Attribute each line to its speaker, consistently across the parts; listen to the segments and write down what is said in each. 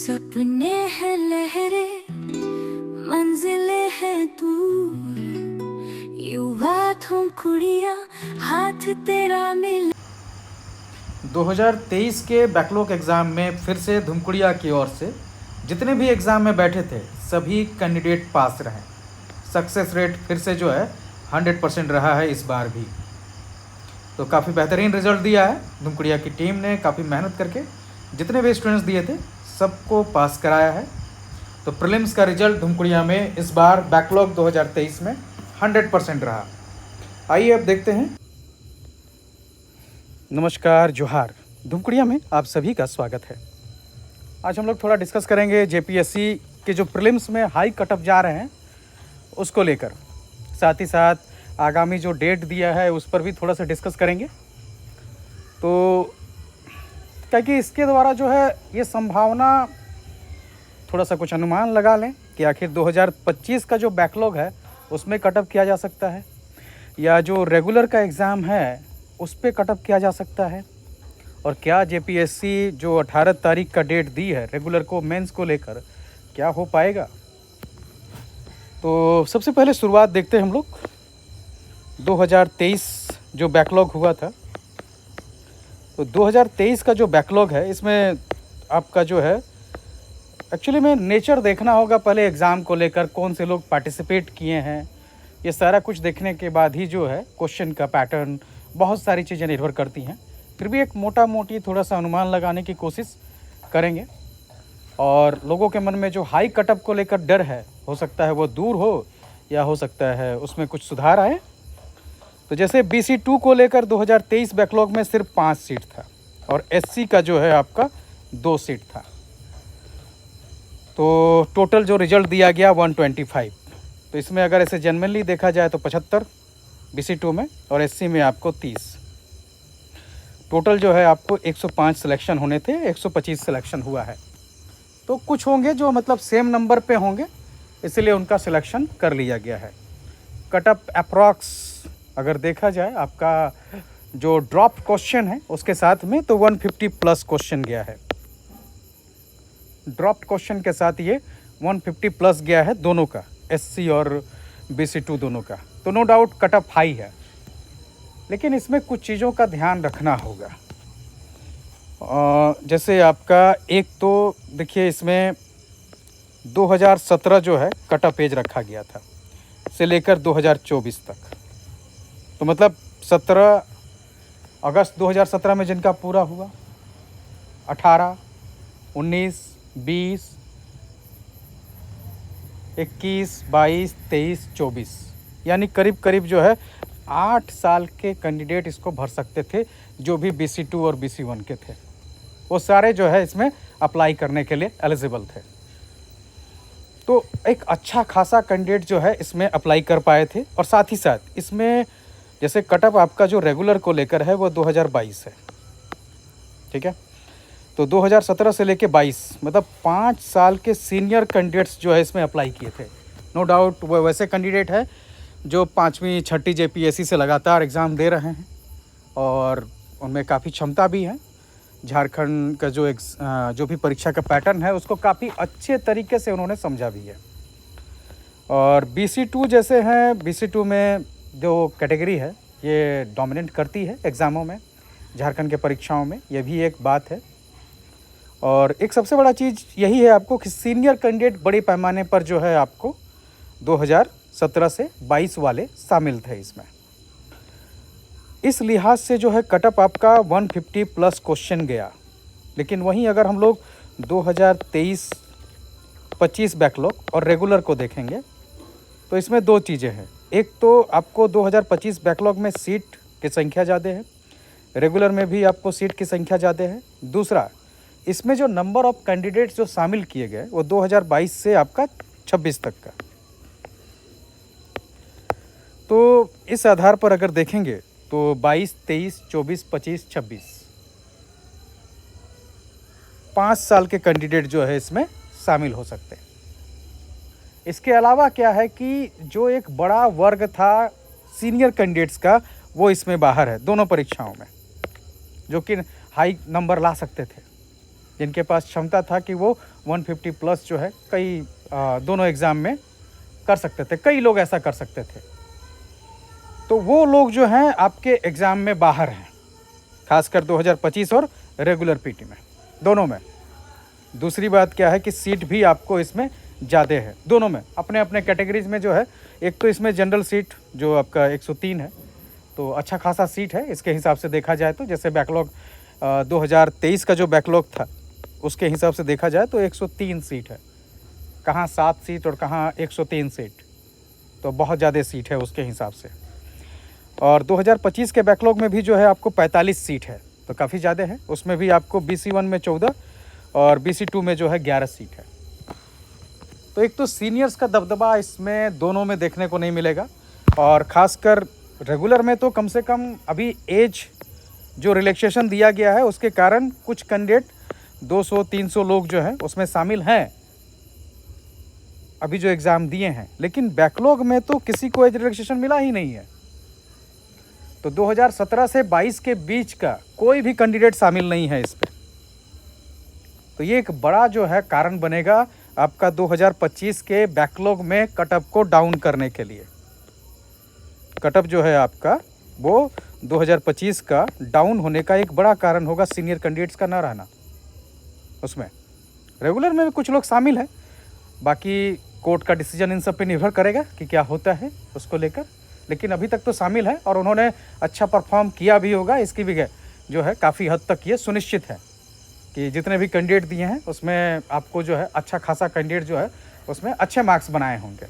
Speaker 1: सपने हैं लहरे, मंजिले हैं दूर, युवा तुम कुड़िया, हाथ तेरा मिल।
Speaker 2: 2023 के बैकलॉग एग्ज़ाम में फिर से धुमकुड़िया की ओर से जितने भी एग्ज़ाम में बैठे थे सभी कैंडिडेट पास रहे। सक्सेस रेट फिर से जो है 100% रहा है इस बार भी। तो काफ़ी बेहतरीन रिजल्ट दिया है धुमकुड़िया की टीम ने। काफ़ी मेहनत करके जितने भी स्टूडेंट्स दिए थे सबको पास कराया है। तो प्रीलिम्स का रिजल्ट धुमकुड़िया में इस बार बैकलॉग 2023 में 100% रहा। आइए अब देखते हैं। नमस्कार, जोहार। धुमकुड़िया में आप सभी का स्वागत है। आज हम लोग थोड़ा डिस्कस करेंगे जेपीएससी के जो प्रीलिम्स में हाई कटअप जा रहे हैं उसको लेकर। साथ ही साथ आगामी जो डेट दिया है उस पर भी थोड़ा सा डिस्कस करेंगे। तो क्योंकि इसके द्वारा जो है ये संभावना थोड़ा सा कुछ अनुमान लगा लें कि आखिर 2025 का जो बैकलॉग है उसमें कटअप किया जा सकता है या जो रेगुलर का एग्ज़ाम है उस पर कटअप किया जा सकता है, और क्या जेपीएससी जो 18 तारीख का डेट दी है रेगुलर को मेंस को लेकर क्या हो पाएगा। तो सबसे पहले शुरुआत देखते हैं हम लोग 2023 जो बैकलॉग हुआ था। तो 2023 का जो बैकलॉग है इसमें आपका जो है एक्चुअली में नेचर देखना होगा पहले एग्ज़ाम को लेकर, कौन से लोग पार्टिसिपेट किए हैं, ये सारा कुछ देखने के बाद ही जो है क्वेश्चन का पैटर्न, बहुत सारी चीज़ें निर्भर करती हैं। फिर भी एक मोटा मोटी थोड़ा सा अनुमान लगाने की कोशिश करेंगे। और लोगों के मन में जो हाई कटअप को लेकर डर है हो सकता है वो दूर हो या हो सकता है उसमें कुछ सुधार आए। तो जैसे BC2 को लेकर 2023 बैकलॉग में सिर्फ 5 सीट था और SC का जो है आपका 2 सीट था। तो टोटल जो रिजल्ट दिया गया 125। तो इसमें अगर ऐसे जनरली देखा जाए तो 75 BC2 में और SC में आपको 30। टोटल जो है आपको 105 सिलेक्शन होने थे, 125 सिलेक्शन हुआ है। तो कुछ होंगे जो मतलब सेम नंबर पे होंगे, इसलिए उनका सिलेक्शन कर लिया गया है। कटअप अप्रॉक्स अगर देखा जाए आपका जो ड्रॉप क्वेश्चन है उसके साथ में तो 150 प्लस क्वेश्चन गया है। ड्रॉप क्वेश्चन के साथ ये 150 प्लस गया है दोनों का, SC और BC2 दोनों का। तो नो डाउट कटअप हाई है, लेकिन इसमें कुछ चीज़ों का ध्यान रखना होगा। जैसे आपका एक तो देखिए इसमें 2017 जो है कटअप एज रखा गया था से लेकर 2024 तक। तो मतलब 17 अगस्त 2017 में जिनका पूरा हुआ, 18, 19, 20, 21, 22, 23, 24, यानी करीब करीब जो है 8 साल के कैंडिडेट इसको भर सकते थे। जो भी BC2 और BC1 के थे वो सारे जो है इसमें अप्लाई करने के लिए एलिजिबल थे। तो एक अच्छा खासा कैंडिडेट जो है इसमें अप्लाई कर पाए थे। और साथ ही साथ इसमें जैसे कटअप आपका जो रेगुलर को लेकर है वो 2022 है, ठीक है। तो 2017 से लेके 22 मतलब 5 साल के सीनियर कैंडिडेट्स जो है इसमें अप्लाई किए थे। नो डाउट वो वैसे कैंडिडेट है जो 5वीं 6ठी जेपीएससी से लगातार एग्ज़ाम दे रहे हैं और उनमें काफ़ी क्षमता भी है। झारखंड का जो भी परीक्षा का पैटर्न है उसको काफ़ी अच्छे तरीके से उन्होंने समझा भी है। और BC2 जैसे हैं, BC2 में जो कैटेगरी है ये डोमिनेट करती है एग्ज़ामों में, झारखंड के परीक्षाओं में, ये भी एक बात है। और एक सबसे बड़ा चीज़ यही है आपको कि सीनियर कैंडिडेट बड़े पैमाने पर जो है आपको 2017 से 22 वाले शामिल थे इसमें। इस लिहाज से जो है कटअप आपका 150 प्लस क्वेश्चन गया। लेकिन वहीं अगर हम लोग 2023-25 बैकलॉग और रेगुलर को देखेंगे तो इसमें दो चीज़ें हैं। एक तो आपको 2025 बैकलॉग में सीट की संख्या ज़्यादा है, रेगुलर में भी आपको सीट की संख्या ज़्यादा है। दूसरा, इसमें जो नंबर ऑफ कैंडिडेट्स जो शामिल किए गए वो 2022 से आपका 26 तक का। तो इस आधार पर अगर देखेंगे तो 22, 23, 24, 25, 26 5 साल के कैंडिडेट जो है इसमें शामिल हो सकते हैं। इसके अलावा क्या है कि जो एक बड़ा वर्ग था सीनियर कैंडिडेट्स का वो इसमें बाहर है दोनों परीक्षाओं में, जो कि हाई नंबर ला सकते थे। जिनके पास क्षमता था कि वो 150 प्लस जो है कई दोनों एग्ज़ाम में कर सकते थे, कई लोग ऐसा कर सकते थे। तो वो लोग जो हैं आपके एग्ज़ाम में बाहर हैं, खासकर 2025 और रेगुलर पीटी में, दोनों में। दूसरी बात क्या है कि सीट भी आपको इसमें ज़्यादा है, दोनों में अपने अपने कैटेगरीज में जो है। एक तो इसमें जनरल सीट जो आपका 103 है, तो अच्छा खासा सीट है इसके हिसाब से देखा जाए तो। जैसे बैकलॉग 2023 का जो बैकलॉग था उसके हिसाब से देखा जाए तो 103 सीट है, कहाँ 7 सीट और कहाँ 103 सीट, तो बहुत ज़्यादा सीट है उसके हिसाब से। और 2025 के बैकलॉग में भी जो है आपको 45 सीट है, तो काफ़ी ज़्यादा है। उसमें भी आपको BC1 में 14 और BC2 में जो है 11 सीट है। तो एक तो सीनियर्स का दबदबा इसमें दोनों में देखने को नहीं मिलेगा, और ख़ासकर रेगुलर में तो कम से कम अभी एज जो रिलैक्सेशन दिया गया है उसके कारण कुछ कैंडिडेट 200-300 लोग जो हैं उसमें शामिल हैं अभी जो एग्ज़ाम दिए हैं। लेकिन बैकलॉग में तो किसी को एज रिलैक्सेशन मिला ही नहीं है। तो 2017 से 22 के बीच का कोई भी कैंडिडेट शामिल नहीं है इस पे। तो ये एक बड़ा जो है कारण बनेगा आपका 2025 के बैकलॉग में कटअप को डाउन करने के लिए। कटअप जो है आपका वो 2025 का डाउन होने का एक बड़ा कारण होगा सीनियर कैंडिडेट्स का ना रहना उसमें। रेगुलर में भी कुछ लोग शामिल हैं, बाकी कोर्ट का डिसीजन इन सब पे निर्भर करेगा कि क्या होता है उसको लेकर। लेकिन अभी तक तो शामिल है और उन्होंने अच्छा परफॉर्म किया भी होगा, इसकी भी जो है काफ़ी हद तक ये सुनिश्चित है कि जितने भी कैंडिडेट दिए हैं उसमें आपको जो है अच्छा खासा कैंडिडेट जो है उसमें अच्छे मार्क्स बनाए होंगे।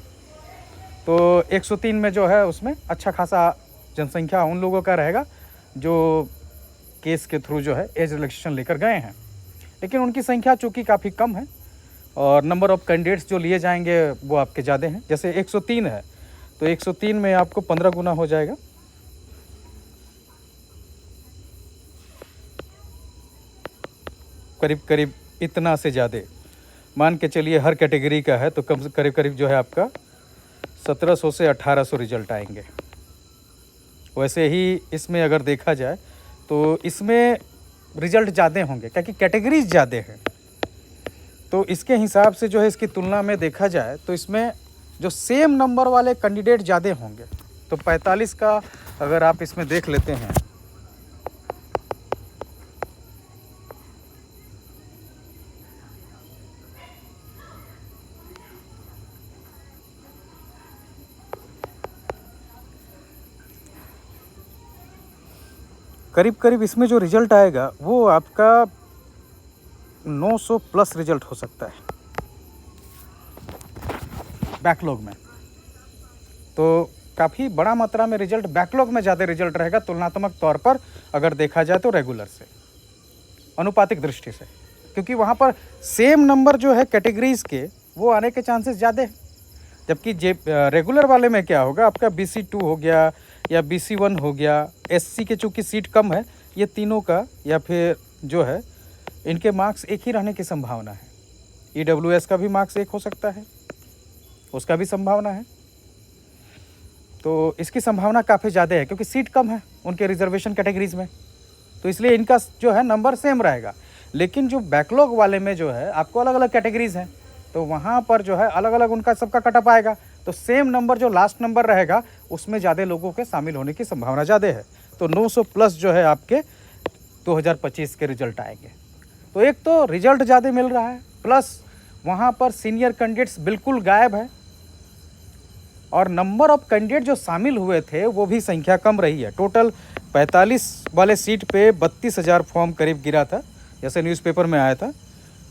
Speaker 2: तो 103 में जो है उसमें अच्छा खासा जनसंख्या उन लोगों का रहेगा जो केस के थ्रू जो है एज रिलैक्सेशन लेकर गए हैं। लेकिन उनकी संख्या चूँकि काफ़ी कम है और नंबर ऑफ़ कैंडिडेट्स जो लिए जाएंगे वो आपके ज़्यादा हैं। जैसे 103 है तो 103 में आपको 15 गुना हो जाएगा। करीब करीब इतना से ज़्यादा मान के चलिए हर कैटेगरी का है, तो कम से करीब करीब जो है आपका 1700 से 1800 रिजल्ट आएंगे। वैसे ही इसमें अगर देखा जाए तो इसमें रिजल्ट ज़्यादा होंगे क्योंकि कैटेगरीज ज़्यादा हैं। तो इसके हिसाब से जो है इसकी तुलना में देखा जाए तो इसमें जो सेम नंबर वाले कैंडिडेट ज़्यादा होंगे। तो 45 का अगर आप इसमें देख लेते हैं करीब करीब इसमें जो रिजल्ट आएगा वो आपका 900 प्लस रिजल्ट हो सकता है बैकलॉग में। तो काफ़ी बड़ा मात्रा में रिजल्ट बैकलॉग में ज़्यादा रिजल्ट रहेगा तुलनात्मक तौर पर अगर देखा जाए तो रेगुलर से, अनुपातिक दृष्टि से, क्योंकि वहाँ पर सेम नंबर जो है कैटेगरीज के वो आने के चांसेस ज़्यादा हैं। जबकि रेगुलर वाले में क्या होगा आपका BC2 हो गया या BC1 हो गया, SC के चूँकि सीट कम है, ये तीनों का या फिर जो है इनके मार्क्स एक ही रहने की संभावना है। EWS का भी मार्क्स एक हो सकता है, उसका भी संभावना है। तो इसकी संभावना काफ़ी ज़्यादा है क्योंकि सीट कम है उनके रिजर्वेशन कैटेगरीज में, तो इसलिए इनका जो है नंबर सेम रहेगा। लेकिन जो बैकलॉग वाले में जो है आपको अलग अलग कैटेगरीज हैं, तो वहाँ पर जो है अलग अलग उनका सबका कटअप आएगा। तो सेम नंबर जो लास्ट नंबर रहेगा उसमें ज़्यादा लोगों के शामिल होने की संभावना ज़्यादा है। तो 900 प्लस जो है आपके 2025 के रिजल्ट आएंगे। तो एक तो रिजल्ट ज़्यादा मिल रहा है, प्लस वहाँ पर सीनियर कैंडिडेट्स बिल्कुल गायब है, और नंबर ऑफ कैंडिडेट जो शामिल हुए थे वो भी संख्या कम रही है। टोटल 45 वाले सीट पे 32,000 फॉर्म करीब गिरा था, जैसे न्यूज़पेपर में आया था।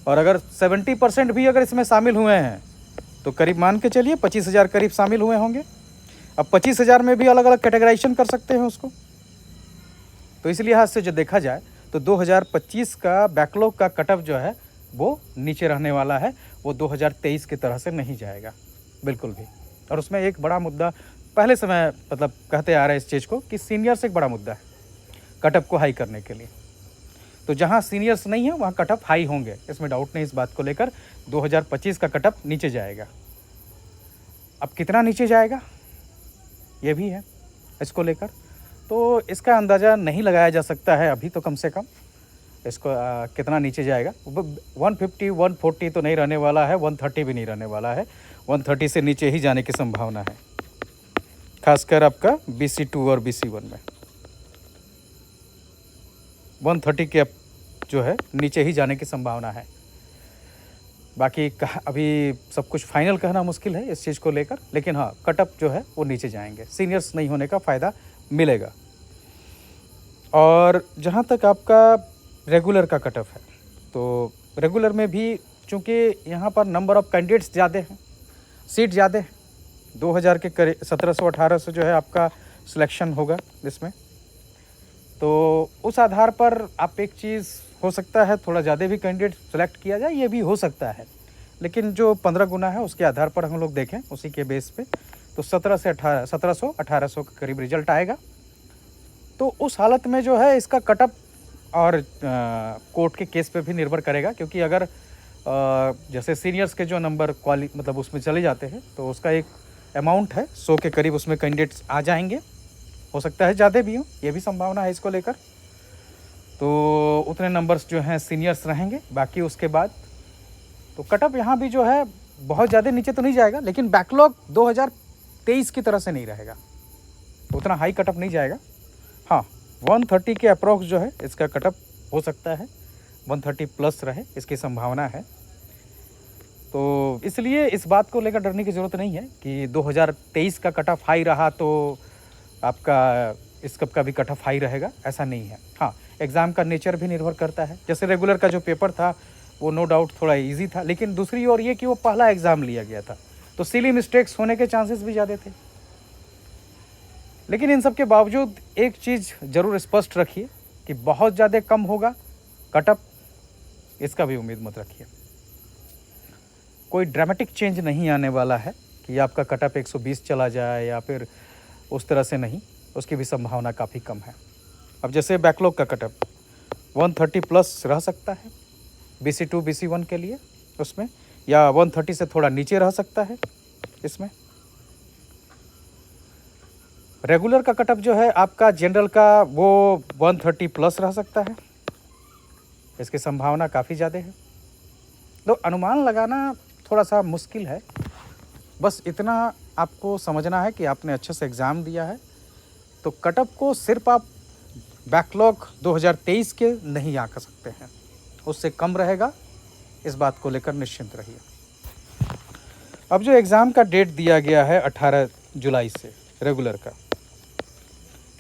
Speaker 2: और अगर 70% भी अगर इसमें शामिल हुए हैं तो करीब मान के चलिए 25,000 करीब शामिल हुए होंगे। अब 25,000 में भी अलग अलग कैटेगराइजेशन कर सकते हैं उसको। तो इस लिहाज से जो देखा जाए तो 2025 का बैकलॉग का कटअप जो है वो नीचे रहने वाला है, वो 2023 की तरह से नहीं जाएगा बिल्कुल भी। और उसमें एक बड़ा मुद्दा पहले से मैं मतलब कहते आ रहे हैं इस चीज़ को कि सीनियर्स एक बड़ा मुद्दा है कटअप को हाई करने के लिए। तो जहाँ सीनियर्स नहीं है वहाँ कटअप हाई होंगे, इसमें डाउट नहीं। इस बात को लेकर 2025 का कटअप नीचे जाएगा। अब कितना नीचे जाएगा ये भी है इसको लेकर, तो इसका अंदाज़ा नहीं लगाया जा सकता है अभी तो कम से कम। इसको कितना नीचे जाएगा। 150 140 तो नहीं रहने वाला है, 130 भी नहीं रहने वाला है, 130 से नीचे ही जाने की संभावना है, खासकर आपका BC2 और BC1 में 130 के जो है नीचे ही जाने की संभावना है। बाकी अभी सब कुछ फाइनल कहना मुश्किल है इस चीज़ को लेकर, लेकिन हाँ कटअप जो है वो नीचे जाएंगे, सीनियर्स नहीं होने का फ़ायदा मिलेगा। और जहाँ तक आपका रेगुलर का कटअप है, तो रेगुलर में भी चूँकि यहाँ पर नंबर ऑफ़ कैंडिडेट्स ज़्यादा हैं, सीट ज़्यादा है, 2000 के करीब 1700-1800 जो है आपका सिलेक्शन होगा इसमें। तो उस आधार पर आप एक चीज़ हो सकता है थोड़ा ज़्यादा भी कैंडिडेट सेलेक्ट किया जाए, ये भी हो सकता है, लेकिन जो 15 गुना है उसके आधार पर हम लोग देखें उसी के बेस पे तो 1700-1800 के करीब रिजल्ट आएगा। तो उस हालत में जो है इसका कटअप और कोर्ट के केस पे भी निर्भर करेगा, क्योंकि अगर जैसे सीनियर्स के जो नंबर मतलब उसमें चले जाते हैं तो उसका एक अमाउंट है 100 के करीब उसमें कैंडिडेट्स आ जाएंगे, हो सकता है ज़्यादा भी हो, ये भी संभावना है इसको लेकर। तो उतने नंबर्स जो हैं सीनियर्स रहेंगे। बाकी उसके बाद तो कटअप यहाँ भी जो है बहुत ज़्यादा नीचे तो नहीं जाएगा, लेकिन बैकलॉग 2023 की तरह से नहीं रहेगा, उतना हाई कटअप नहीं जाएगा। हाँ 130 के अप्रॉक्स जो है इसका कटअप हो सकता है, 130 प्लस रहे इसकी संभावना है। तो इसलिए इस बात को लेकर डरने की ज़रूरत नहीं है कि 2023 का कटअप हाई रहा तो आपका इस कप का भी कटअप हाई रहेगा, ऐसा नहीं है। हाँ एग्ज़ाम का नेचर भी निर्भर करता है, जैसे रेगुलर का जो पेपर था वो नो डाउट थोड़ा इजी था, लेकिन दूसरी ओर ये कि वो पहला एग्ज़ाम लिया गया था तो सिली मिस्टेक्स होने के चांसेस भी ज़्यादा थे। लेकिन इन सब के बावजूद एक चीज़ ज़रूर स्पष्ट रखिए कि बहुत ज़्यादा कम होगा कटअप, इसका भी उम्मीद मत रखिए। कोई ड्रामेटिक चेंज नहीं आने वाला है कि आपका कटअप 120 चला जाए या फिर उस तरह से नहीं, उसकी भी संभावना काफ़ी कम है। अब जैसे बैकलॉग का कटअप 130 प्लस रह सकता है BC2 BC1 के लिए उसमें, या 130 से थोड़ा नीचे रह सकता है इसमें। रेगुलर का कटअप जो है आपका जनरल का वो 130 प्लस रह सकता है, इसकी संभावना काफ़ी ज़्यादा है। तो अनुमान लगाना थोड़ा सा मुश्किल है, बस इतना आपको समझना है कि आपने अच्छे से एग्ज़ाम दिया है तो कटअप को सिर्फ आप बैकलॉग 2023 के नहीं आंक सकते हैं, उससे कम रहेगा, इस बात को लेकर निश्चिंत रहिए। अब जो एग्ज़ाम का डेट दिया गया है 18 जुलाई से रेगुलर का,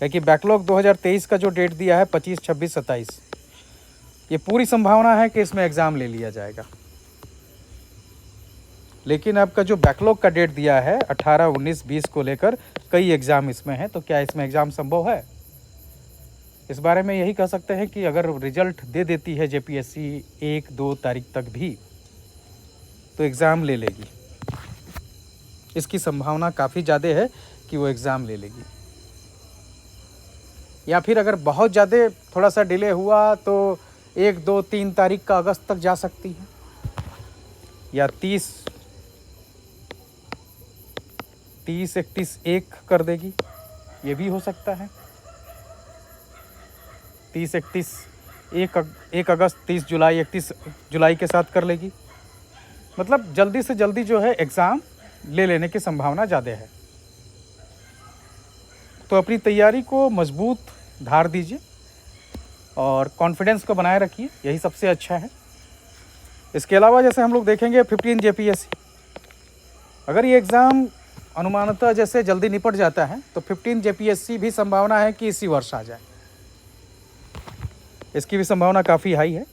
Speaker 2: क्योंकि बैकलॉग 2023 का जो डेट दिया है 25, 26, 27, ये पूरी संभावना है कि इसमें एग्ज़ाम ले लिया जाएगा। लेकिन आपका जो बैकलॉग का डेट दिया है 18, 19, 20 को लेकर कई एग्ज़ाम इसमें हैं, तो क्या इसमें एग्ज़ाम संभव है? इस बारे में यही कह सकते हैं कि अगर रिजल्ट दे देती है JPSC 1-2 तारीख तक भी तो एग्ज़ाम ले लेगी, इसकी संभावना काफ़ी ज़्यादा है कि वो एग्ज़ाम ले लेगी। या फिर अगर बहुत ज़्यादा थोड़ा सा डिले हुआ तो 1, 2, 3 तारीख का अगस्त तक जा सकती है, या 30, 31 एक कर देगी, ये भी हो सकता है। 30, 31, 1 अगस्त, 30 जुलाई, 31 जुलाई के साथ कर लेगी। मतलब जल्दी से जल्दी जो है एग्ज़ाम ले लेने की संभावना ज़्यादा है। तो अपनी तैयारी को मजबूत धार दीजिए और कॉन्फिडेंस को बनाए रखिए, यही सबसे अच्छा है। इसके अलावा जैसे हम लोग देखेंगे 15 JPSC, अगर ये एग्ज़ाम अनुमानतः जैसे जल्दी निपट जाता है तो 15 JPSC भी संभावना है कि इसी वर्ष आ जाए, इसकी भी संभावना काफ़ी हाई है।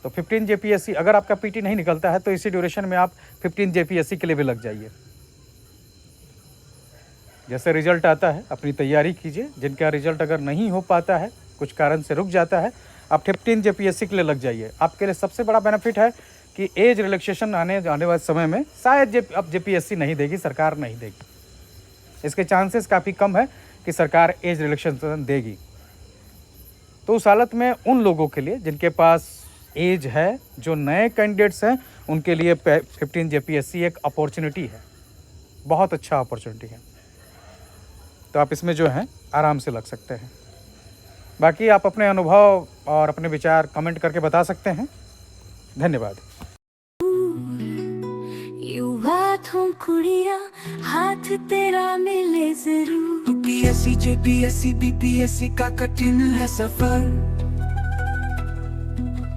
Speaker 2: तो 15 JPSC अगर आपका PT नहीं निकलता है तो इसी ड्यूरेशन में आप 15 JPSC के लिए भी लग जाइए। जैसे रिजल्ट आता है अपनी तैयारी कीजिए, जिनका रिजल्ट अगर नहीं हो पाता है, कुछ कारण से रुक जाता है, आप 15 JPSC के लिए लग जाइए। आपके लिए सबसे बड़ा बेनिफिट है कि एज रिलैक्सेशन आने वाले समय में शायद अब JPSC नहीं देगी, सरकार नहीं देगी, इसके चांसेस काफ़ी कम है कि सरकार एज रिलैक्सेशन देगी। तो उस हालत में उन लोगों के लिए जिनके पास एज है, जो नए कैंडिडेट्स हैं, उनके लिए 15 JPSC एक अपॉर्चुनिटी है, बहुत अच्छा अपॉर्चुनिटी है। तो आप इसमें जो है आराम से लग सकते हैं। बाकी आप अपने अनुभव और अपने विचार कमेंट करके बता सकते हैं। धन्यवाद।
Speaker 1: युवा तुम कुड़िया हाथ तेरा मिले जरूर।
Speaker 3: यूपीएससी जेपीएससी बीपीएससी का कठिन है सफर,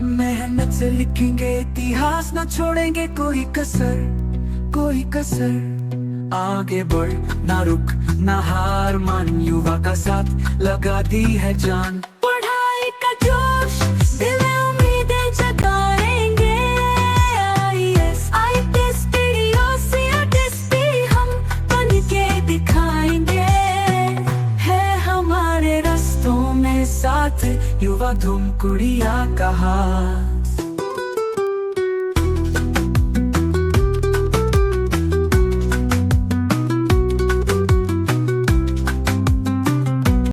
Speaker 3: मेहनत से लिखेंगे इतिहास, न छोड़ेंगे कोई कसर, कोई कसर। आगे बढ़ ना रुक ना हार मान, युवा का साथ लगा दी है जान।
Speaker 1: पढ़ाई का जोश दिल में उम्मीदें जगाएंगे, आईएएस आईपीएस पीडीओ हम बन के दिखाएंगे। है हमारे रास्तों में साथ युवा तुम कुड़िया का हाथ।